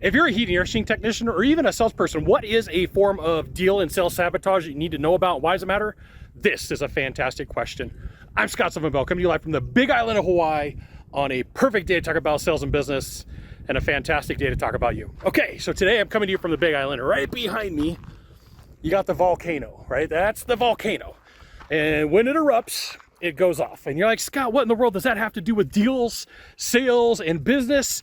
If you're a heat and air conditioning technician or even a salesperson, what is a form of deal and sales sabotage that you need to know about? Why does it matter? This is a fantastic question. I'm Scott Bell, coming to you live from the Big Island of Hawaii on a perfect day to talk about sales and business and a fantastic day to talk about you. Okay, so today I'm coming to you from the Big Island. Right behind me, you got the volcano, right? That's the volcano. And when it erupts, it goes off. And you're like, Scott, what in the world does that have to do with deals, sales, and business?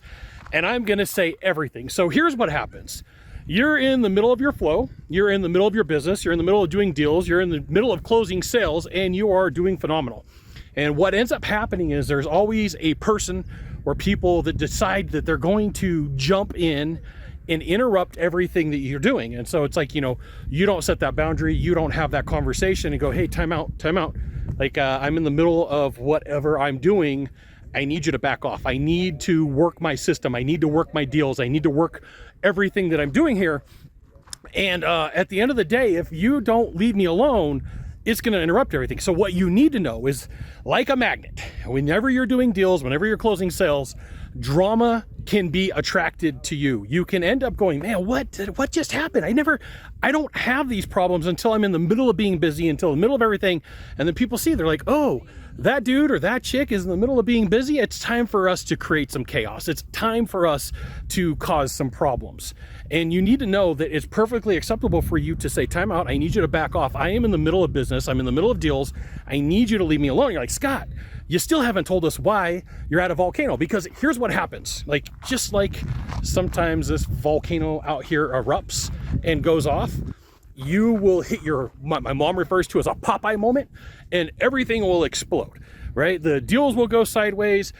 And I'm gonna say everything. So here's what happens. You're in the middle of your flow, you're in the middle of your business, you're in the middle of doing deals, you're in the middle of closing sales, and you are doing phenomenal. And what ends up happening is there's always a person or people that decide that they're going to jump in and interrupt everything that you're doing. And so it's like, you know, you don't set that boundary, you don't have that conversation and go, hey, time out. Like I'm in the middle of whatever I'm doing. I need you to back off. I need to work my system. I need to work my deals. I need to work everything that I'm doing here. And at the end of the day, if you don't leave me alone, it's going to interrupt everything. So what you need to know is, like a magnet, whenever you're doing deals, whenever you're closing sales, drama can be attracted to you. You can end up going, man, what just happened? I don't have these problems until I'm in the middle of being busy, until the middle of everything. And then people see, they're like, oh, that dude or that chick is in the middle of being busy. It's time for us to create some chaos. It's time for us to cause some problems. And you need to know that it's perfectly acceptable for you to say, time out. I need you to back off. I am in the middle of business. I'm in the middle of deals. I need you to leave me alone. You're like, Scott, you still haven't told us why you're at a volcano. Because here's what happens. Like, just like sometimes this volcano out here erupts and goes off, you will hit my mom refers to as a Popeye moment, and everything will explode, right? The deals will go sideways.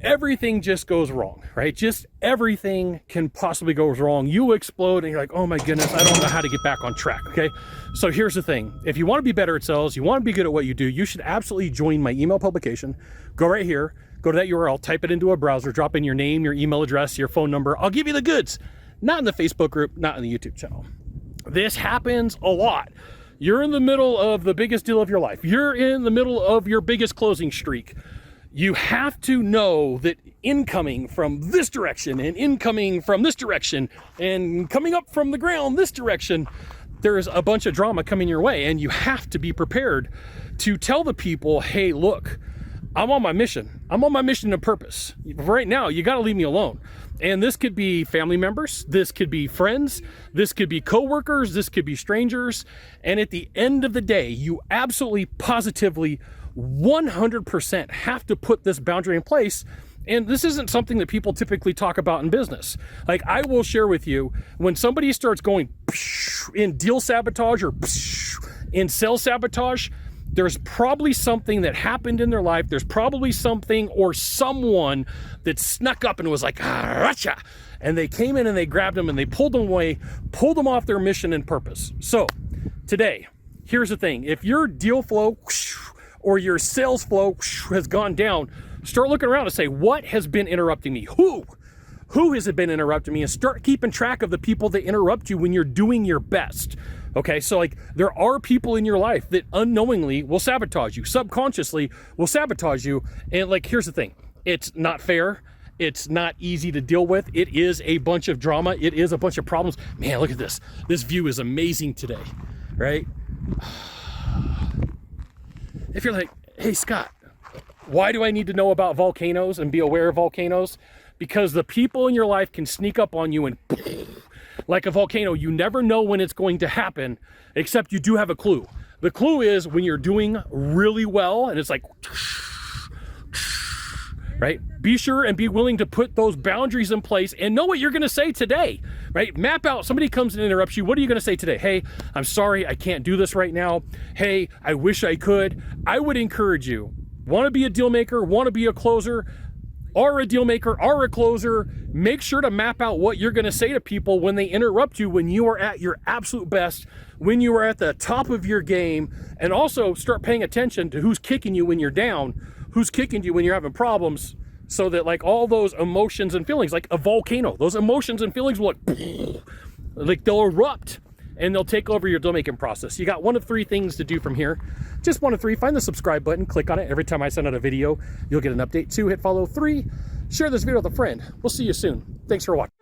Everything just goes wrong, right? Just everything can possibly go wrong. You explode and you're like, oh my goodness, I don't know how to get back on track, okay? So here's the thing. If you want to be better at sales, you want to be good at what you do, you should absolutely join my email publication. Go right here, go to that URL, type it into a browser, drop in your name, your email address, your phone number. I'll give you the goods. Not in the Facebook group, not in the YouTube channel. This happens a lot. You're in the middle of the biggest deal of your life. You're in the middle of your biggest closing streak. You have to know that incoming from this direction and incoming from this direction and coming up from the ground this direction, there's a bunch of drama coming your way, and you have to be prepared to tell the people, hey, look, I'm on my mission. I'm on my mission and purpose. Right now, you got to leave me alone. And this could be family members, this could be friends, this could be coworkers, this could be strangers. And at the end of the day, you absolutely, positively, 100% have to put this boundary in place. And this isn't something that people typically talk about in business. Like, I will share with you, when somebody starts going in deal sabotage or in sales sabotage, there's probably something that happened in their life. There's probably something or someone that snuck up and was like, gotcha. And they came in and they grabbed them and they pulled them away, pulled them off their mission and purpose. So today, here's the thing. If your deal flow or your sales flow has gone down, start looking around and say, what has been interrupting me? Who has been interrupting me? And start keeping track of the people that interrupt you when you're doing your best. Okay, so like, there are people in your life that unknowingly will sabotage you, subconsciously will sabotage you. And like, here's the thing. It's not fair. It's not easy to deal with. It is a bunch of drama. It is a bunch of problems. Man, look at this. This view is amazing today, right? If you're like, hey, Scott, why do I need to know about volcanoes and be aware of volcanoes? Because the people in your life can sneak up on you and like a volcano, you never know when it's going to happen, except you do have a clue. The clue is when you're doing really well and it's like, right? Be sure and be willing to put those boundaries in place and know what you're going to say today, right? Map out, somebody comes and interrupts you. What are you going to say today? Hey, I'm sorry, I can't do this right now. Hey, I wish I could. I would encourage you, want to be a deal maker, want to be a closer, are a deal maker, are a closer, make sure to map out what you're going to say to people when they interrupt you, when you are at your absolute best, when you are at the top of your game. And also start paying attention to who's kicking you when you're down, who's kicking you when you're having problems, so that like all those emotions and feelings, like a volcano, those emotions and feelings will like they'll erupt and they'll take over your deal making process. You got one of three things to do from here. Just one of three. Find the subscribe button, click on it. Every time I send out a video, you'll get an update. 2, hit follow. 3, share this video with a friend. We'll see you soon. Thanks for watching.